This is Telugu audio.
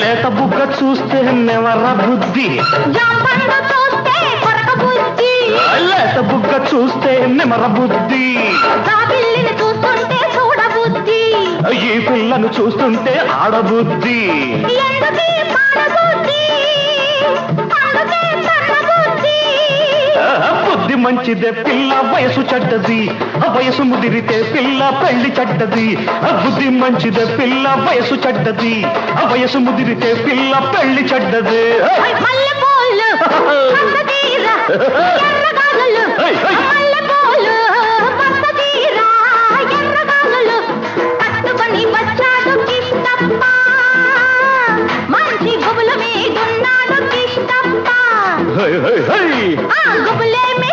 లేత బుగ్గ చూస్తే నెవర బుద్ధి, జాంపండు చూస్తే కొరక బుద్ధి, లేత బుగ్గ చూస్తే నెమర బుద్ధి, ఆ పిల్లిని చూస్తుంటే చూడ బుద్ధి, ఈ పిల్లను చూస్తుంటే ఆడబుద్ధి. ఎందుకీ పాడ బుద్ధి, అందుకే పన్న బుద్ధి. బుద్ధి మంచిదే పిల్ల వయసు చెడ్డది, వయసు ముదిరితే పిల్ల పెళ్లి చెడ్డది. బుద్ధి మంచిదే పిల్ల వయసు చెడ్డది, వయసు ముదిరితే పిల్ల పెళ్లి చెడ్డది. మల్లెపూలు మస్తతీర ఎర్రగాలులు, మల్లెపూలు మస్తతీర ఎర్రగాలులు, పట్టుకొని వచ్చాడు కిష్టప్ప, మంచి గుబుల మీదున్నాడు కిష్టప్ప. ఆ గుబులేమి